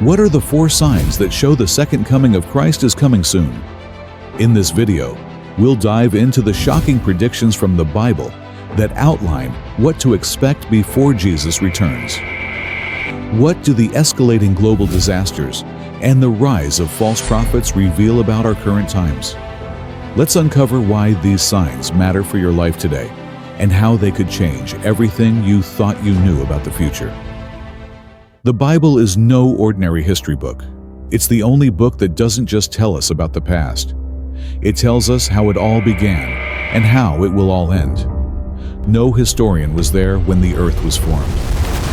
What are the 4 signs that show the second coming of Christ is coming soon? In this video, we'll dive into the shocking predictions from the Bible that outline what to expect before Jesus returns. What do the escalating global disasters and the rise of false prophets reveal about our current times? Let's uncover why these signs matter for your life today and how they could change everything you thought you knew about the future. The Bible is no ordinary history book. It's the only book that doesn't just tell us about the past. It tells us how it all began and how it will all end. No historian was there when the earth was formed,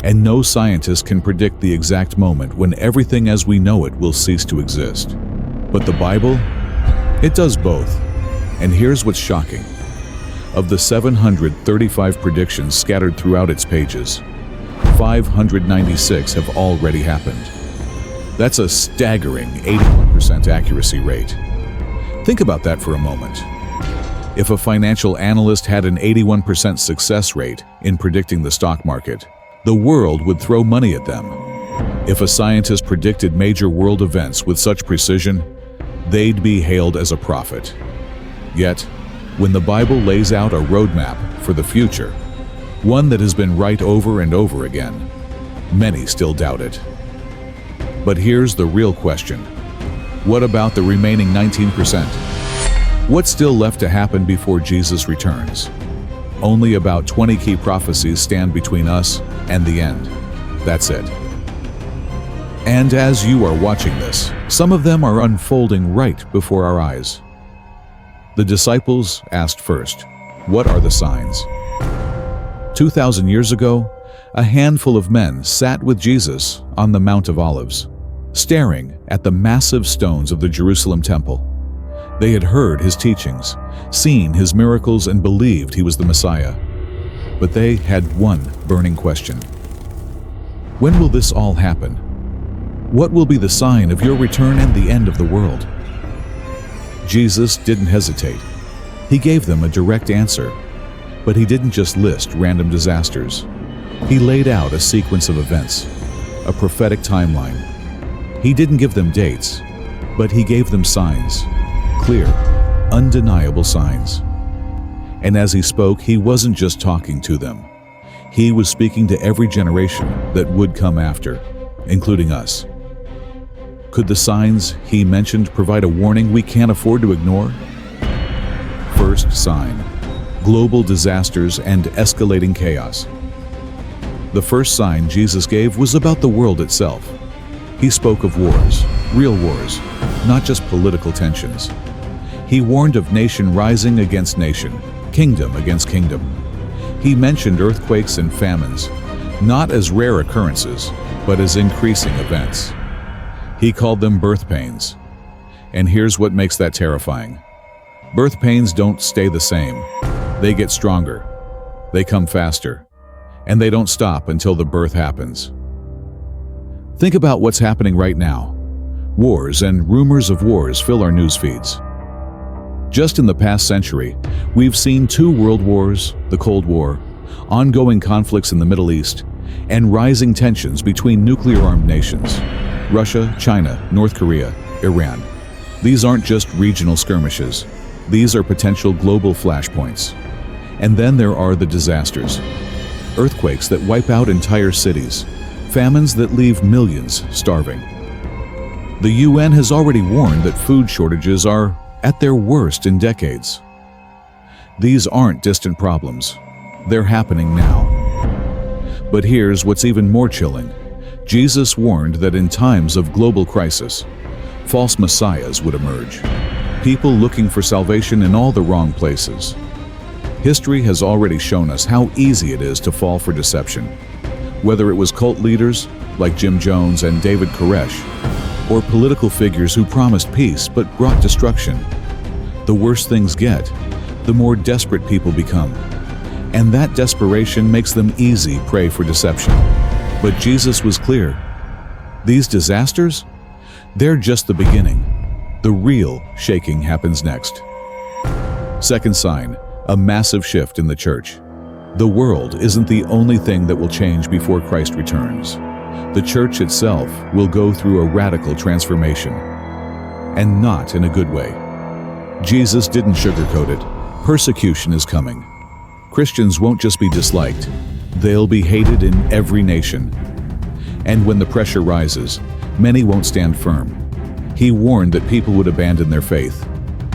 and no scientist can predict the exact moment when everything as we know it will cease to exist. But the Bible? It does both. And here's what's shocking. Of the 735 predictions scattered throughout its pages, 596 have already happened. That's a staggering 81% accuracy rate. Think about that for a moment. If a financial analyst had an 81% success rate in predicting the stock market, the world would throw money at them. If a scientist predicted major world events with such precision, they'd be hailed as a prophet. Yet, when the Bible lays out a roadmap for the future, one that has been right over and over again, many still doubt it. But here's the real question. What about the remaining 19%? What's still left to happen before Jesus returns? Only about 20 key prophecies stand between us and the end. That's it. And as you are watching this, some of them are unfolding right before our eyes. The disciples asked first, "What are the signs?" 2,000 years ago, a handful of men sat with Jesus on the Mount of Olives, staring at the massive stones of the Jerusalem temple. They had heard his teachings, seen his miracles, and believed he was the Messiah. But they had one burning question. When will this all happen? What will be the sign of your return and the end of the world? Jesus didn't hesitate. He gave them a direct answer. But he didn't just list random disasters. He laid out a sequence of events, a prophetic timeline. He didn't give them dates, but he gave them signs, clear, undeniable signs. And as he spoke, he wasn't just talking to them. He was speaking to every generation that would come after, including us. Could the signs he mentioned provide a warning we can't afford to ignore? First sign: global disasters and escalating chaos. The first sign Jesus gave was about the world itself. He spoke of wars, real wars, not just political tensions. He warned of nation rising against nation, kingdom against kingdom. He mentioned earthquakes and famines, not as rare occurrences, but as increasing events. He called them birth pains. And here's what makes that terrifying. Birth pains don't stay the same. They get stronger, they come faster, and they don't stop until the birth happens. Think about what's happening right now. Wars and rumors of wars fill our news feeds. Just in the past century, we've seen 2 world wars, the Cold War, ongoing conflicts in the Middle East, and rising tensions between nuclear-armed nations: Russia, China, North Korea, Iran. These aren't just regional skirmishes. These are potential global flashpoints. And then there are the disasters. Earthquakes that wipe out entire cities. Famines that leave millions starving. The UN has already warned that food shortages are at their worst in decades. These aren't distant problems. They're happening now. But here's what's even more chilling. Jesus warned that in times of global crisis, false messiahs would emerge. People looking for salvation in all the wrong places. History has already shown us how easy it is to fall for deception. Whether it was cult leaders like Jim Jones and David Koresh, or political figures who promised peace but brought destruction. The worse things get, the more desperate people become. And that desperation makes them easy prey for deception. But Jesus was clear. These disasters? They're just the beginning. The real shaking happens next. Second sign: a massive shift in the church. The world isn't the only thing that will change before Christ returns. The church itself will go through a radical transformation. And not in a good way. Jesus didn't sugarcoat it. Persecution is coming. Christians won't just be disliked, they'll be hated in every nation. And when the pressure rises, many won't stand firm. He warned that people would abandon their faith.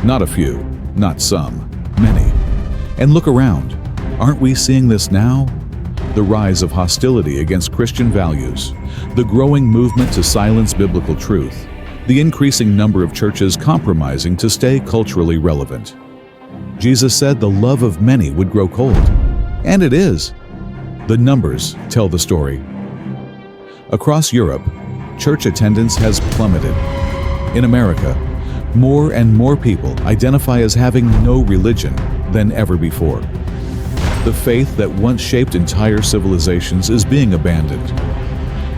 Not a few, not some, many. And look around. Aren't we seeing this now? The rise of hostility against Christian values, the growing movement to silence biblical truth, the increasing number of churches compromising to stay culturally relevant. Jesus said the love of many would grow cold. And it is. The numbers tell the story. Across Europe, church attendance has plummeted. In America, more and more people identify as having no religion than ever before. The faith that once shaped entire civilizations is being abandoned.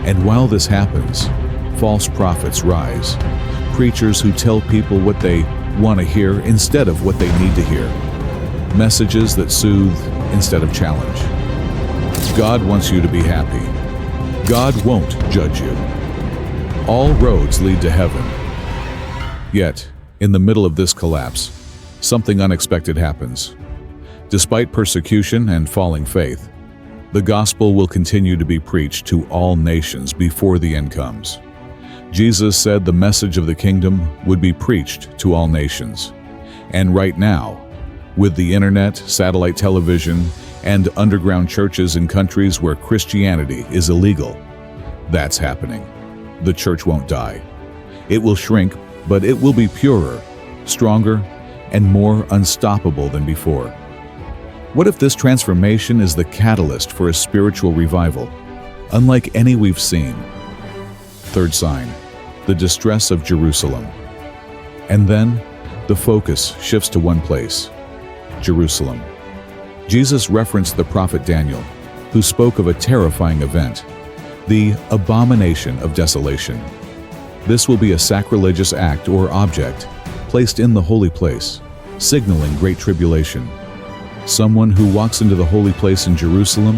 And while this happens, false prophets rise, preachers who tell people what they want to hear instead of what they need to hear, messages that soothe instead of challenge. God wants you to be happy. God won't judge you. All roads lead to heaven. Yet, in the middle of this collapse, something unexpected happens. Despite persecution and falling faith, the gospel will continue to be preached to all nations before the end comes. Jesus said the message of the kingdom would be preached to all nations. And right now, with the internet, satellite television, and underground churches in countries where Christianity is illegal, that's happening. The church won't die. It will shrink, but it will be purer, stronger, and more unstoppable than before. What if this transformation is the catalyst for a spiritual revival, unlike any we've seen? Third sign, the distress of Jerusalem. And then, the focus shifts to one place, Jerusalem. Jesus referenced the prophet Daniel, who spoke of a terrifying event, the abomination of desolation. This will be a sacrilegious act or object placed in the holy place, signaling great tribulation. Someone who walks into the holy place in Jerusalem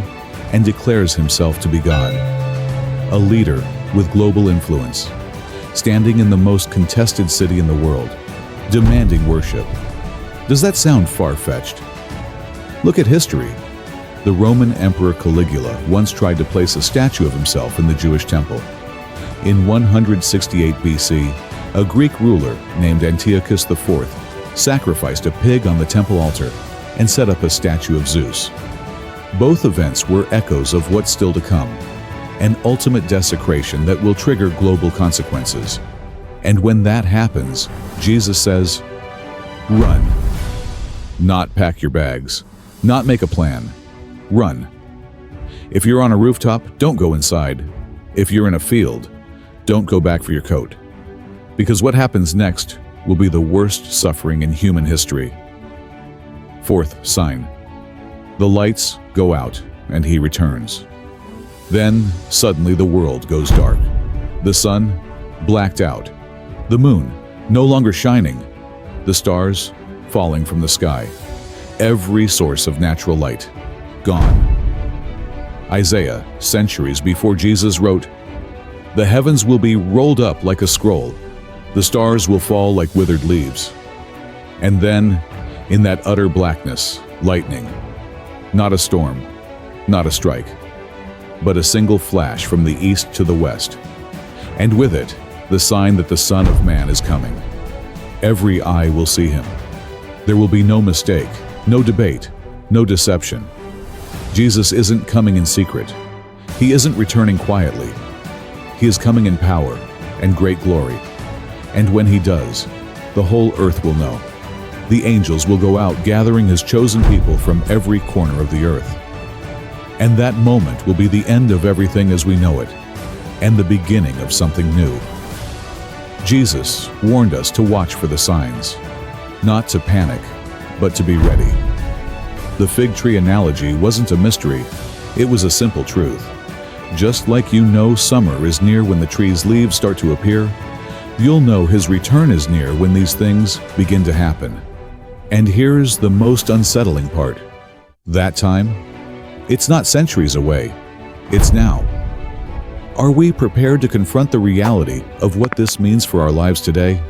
and declares himself to be God. A leader with global influence, standing in the most contested city in the world, demanding worship. Does that sound far-fetched? Look at history. The Roman Emperor Caligula once tried to place a statue of himself in the Jewish temple. In 168 BC, a Greek ruler named Antiochus IV sacrificed a pig on the temple altar and set up a statue of Zeus. Both events were echoes of what's still to come, an ultimate desecration that will trigger global consequences. And when that happens, Jesus says, run. Not pack your bags, not make a plan. Run. If you're on a rooftop, don't go inside. If you're in a field, don't go back for your coat. Because what happens next will be the worst suffering in human history. Fourth sign. The lights go out and he returns. Then, suddenly the world goes dark. The sun, blacked out. The moon, no longer shining. The stars, falling from the sky. Every source of natural light, gone. Isaiah, centuries before Jesus, wrote, "The heavens will be rolled up like a scroll. The stars will fall like withered leaves." And then, in that utter blackness, lightning. Not a storm, not a strike, but a single flash from the east to the west. And with it, the sign that the Son of Man is coming. Every eye will see him. There will be no mistake, no debate, no deception. Jesus isn't coming in secret. He isn't returning quietly. He is coming in power and great glory. And when he does, the whole earth will know. The angels will go out gathering his chosen people from every corner of the earth. And that moment will be the end of everything as we know it, and the beginning of something new. Jesus warned us to watch for the signs, not to panic, but to be ready. The fig tree analogy wasn't a mystery, it was a simple truth. Just like you know summer is near when the tree's leaves start to appear, you'll know his return is near when these things begin to happen. And here's the most unsettling part. That time, it's not centuries away, it's now. Are we prepared to confront the reality of what this means for our lives today?